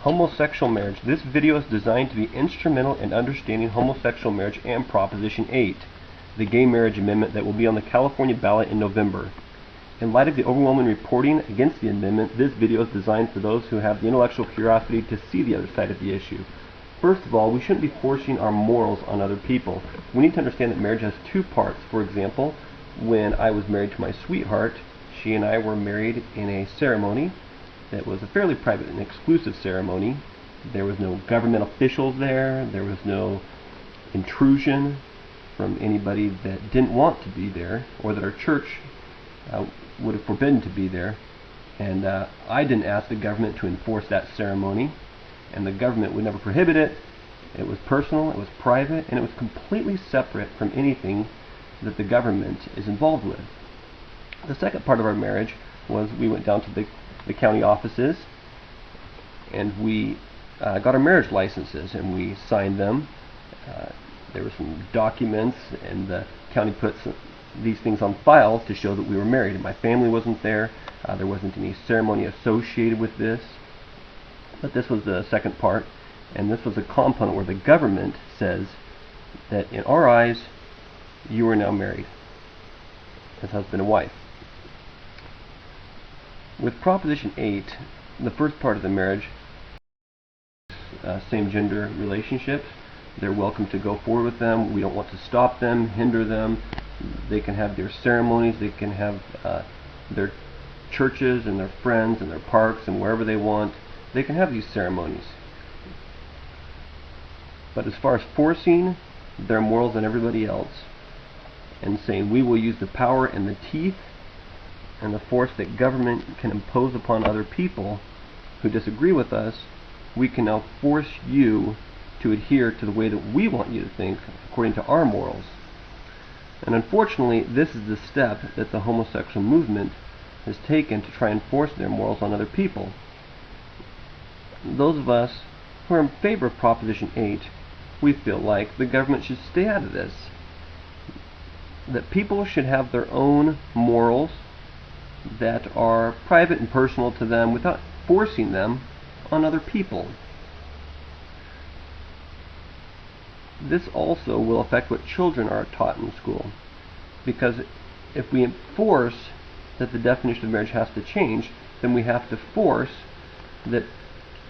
Homosexual marriage. This video is designed to be instrumental in understanding homosexual marriage and Proposition 8, the gay marriage amendment that will be on the California ballot in November. In light of the overwhelming reporting against the amendment, this video is designed for those who have the intellectual curiosity to see the other side of the issue. First of all, we shouldn't be forcing our morals on other people. We need to understand that marriage has two parts. For example, when I was married to my sweetheart, she and I were married in a ceremony that was a fairly private and exclusive ceremony. There was no government officials there. There was no intrusion from anybody that didn't want to be there or that our church would have forbidden to be there. And I didn't ask the government to enforce that ceremony, and the government would never prohibit it. It was personal, it was private, and it was completely separate from anything that the government is involved with. The second part of our marriage was we went down to the county offices and we got our marriage licenses and we signed them. There were some documents and the county put these things on files to show that we were married, and my family wasn't there. There wasn't any ceremony associated with this, but this was the second part, and this was a component where the government says that in our eyes you are now married as husband and wife. With Proposition 8, the first part of the marriage, same-gender relationships, they're welcome to go forward with them. We don't want to stop them, hinder them. They can have their ceremonies, they can have their churches and their friends and their parks and wherever they want. They can have these ceremonies. But as far as forcing their morals on everybody else and saying we will use the power and the teeth and the force that government can impose upon other people who disagree with us, we can now force you to adhere to the way that we want you to think according to our morals. And unfortunately, this is the step that the homosexual movement has taken to try and force their morals on other people. Those of us who are in favor of Proposition 8, we feel like the government should stay out of this. That people should have their own morals that are private and personal to them without forcing them on other people. This also will affect what children are taught in school, because if we enforce that the definition of marriage has to change, then we have to force that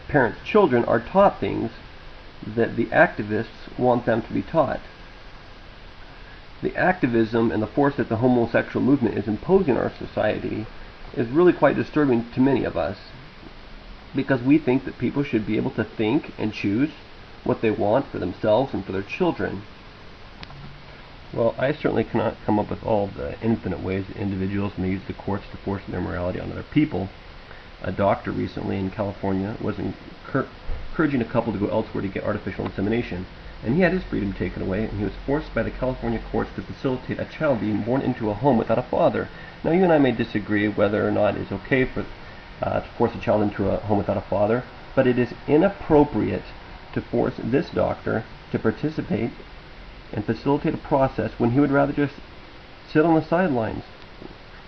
parents' children are taught things that the activists want them to be taught. The activism and the force that the homosexual movement is imposing on our society is really quite disturbing to many of us, because we think that people should be able to think and choose what they want for themselves and for their children. Well, I certainly cannot come up with all the infinite ways that individuals may use the courts to force their morality on other people. A doctor recently in California was encouraging a couple to go elsewhere to get artificial insemination, and he had his freedom taken away, and he was forced by the California courts to facilitate a child being born into a home without a father. Now, you and I may disagree whether or not it's okay for to force a child into a home without a father, but it is inappropriate to force this doctor to participate and facilitate a process when he would rather just sit on the sidelines.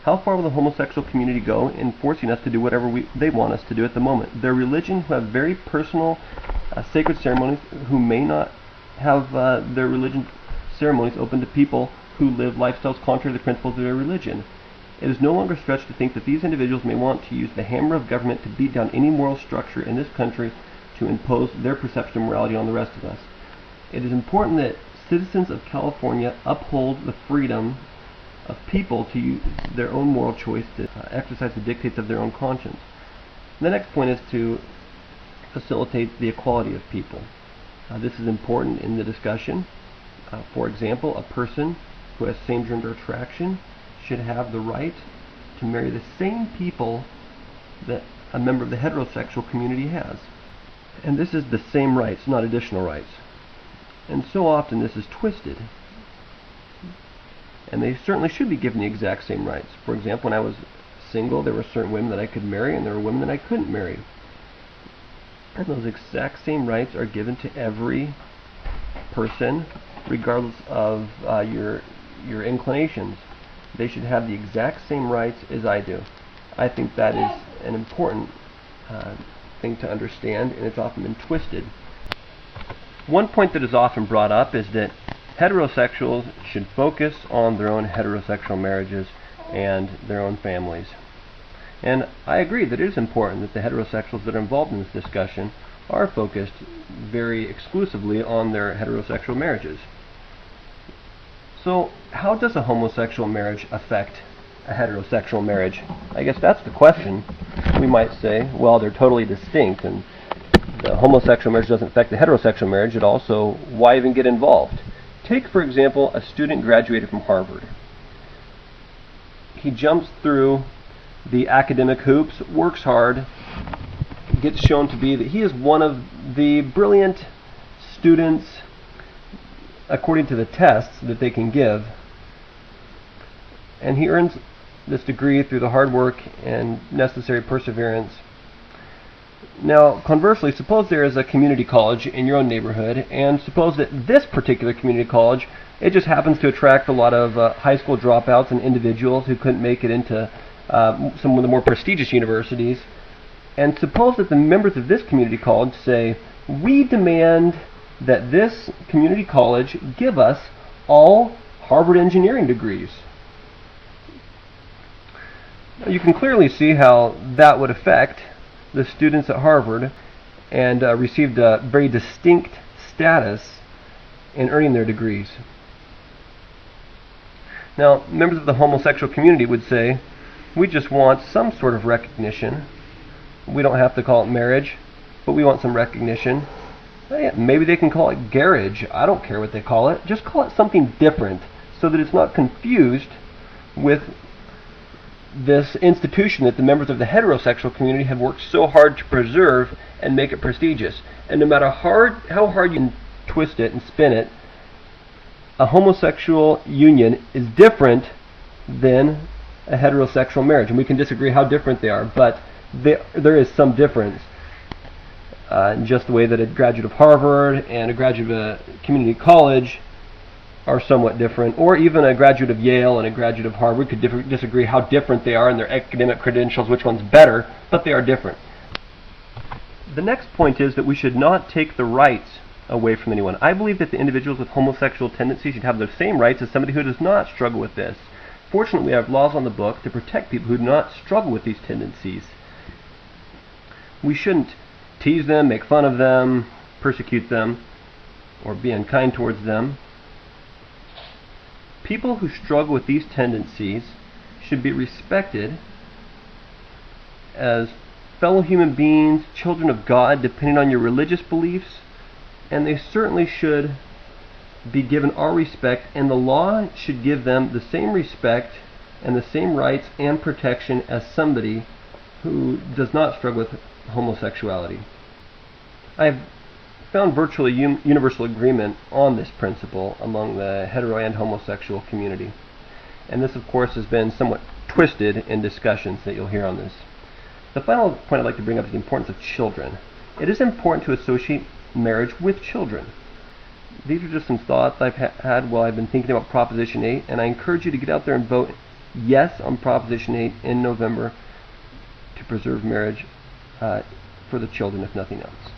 How far will the homosexual community go in forcing us to do whatever they want us to do at the moment? Their religion, who have very personal, sacred ceremonies, who may not have their religion ceremonies open to people who live lifestyles contrary to the principles of their religion. It is no longer stretched to think that these individuals may want to use the hammer of government to beat down any moral structure in this country to impose their perception of morality on the rest of us. It is important that citizens of California uphold the freedom of people to use their own moral choice to exercise the dictates of their own conscience. The next point is to facilitate the equality of people. This is important in the discussion. For example, a person who has same-gender attraction should have the right to marry the same people that a member of the heterosexual community has. And this is the same rights, not additional rights. And so often this is twisted. And they certainly should be given the exact same rights. For example, when I was single, there were certain women that I could marry and there were women that I couldn't marry. And those exact same rights are given to every person, regardless of your inclinations. They should have the exact same rights as I do. I think that is an important thing to understand, and it's often been twisted. One point that is often brought up is that heterosexuals should focus on their own heterosexual marriages and their own families. And I agree that it is important that the heterosexuals that are involved in this discussion are focused very exclusively on their heterosexual marriages. So how does a homosexual marriage affect a heterosexual marriage? I guess that's the question. We might say, well, they're totally distinct, and the homosexual marriage doesn't affect the heterosexual marriage. It also, why even get involved? Take, for example, a student graduated from Harvard. He jumps through the academic hoops, works hard, gets shown to be that he is one of the brilliant students according to the tests that they can give, and he earns this degree through the hard work and necessary perseverance. Now, conversely, suppose there is a community college in your own neighborhood, and suppose that this particular community college, it just happens to attract a lot of high school dropouts and individuals who couldn't make it into some of the more prestigious universities. And suppose that the members of this community college say, we demand that this community college give us all Harvard engineering degrees. Now, you can clearly see how that would affect the students at Harvard, and received a very distinct status in earning their degrees. Now, members of the homosexual community would say, we just want some sort of recognition. We don't have to call it marriage, but we want some recognition. Maybe they can call it garage. I don't care what they call it. Just call it something different so that it's not confused with this institution that the members of the heterosexual community have worked so hard to preserve and make it prestigious. And no matter how hard you can twist it and spin it, a homosexual union is different than a heterosexual marriage. And we can disagree how different they are, but there is some difference. In just the way that a graduate of Harvard and a graduate of a community college are somewhat different, or even a graduate of Yale and a graduate of Harvard could disagree how different they are in their academic credentials, which one's better, but they are different. The next point is that we should not take the rights away from anyone. I believe that the individuals with homosexual tendencies should have the same rights as somebody who does not struggle with this. Fortunately, we have laws on the book to protect people who do not struggle with these tendencies. We shouldn't tease them, make fun of them, persecute them, or be unkind towards them. People who struggle with these tendencies should be respected as fellow human beings, children of God, depending on your religious beliefs, and they certainly should be given our respect, and the law should give them the same respect and the same rights and protection as somebody who does not struggle with homosexuality. I've found virtually universal agreement on this principle among the hetero and homosexual community. And this, of course, has been somewhat twisted in discussions that you'll hear on this. The final point I'd like to bring up is the importance of children. It is important to associate marriage with children. These are just some thoughts I've had while I've been thinking about Proposition 8, and I encourage you to get out there and vote yes on Proposition 8 in November to preserve marriage for the children, if nothing else.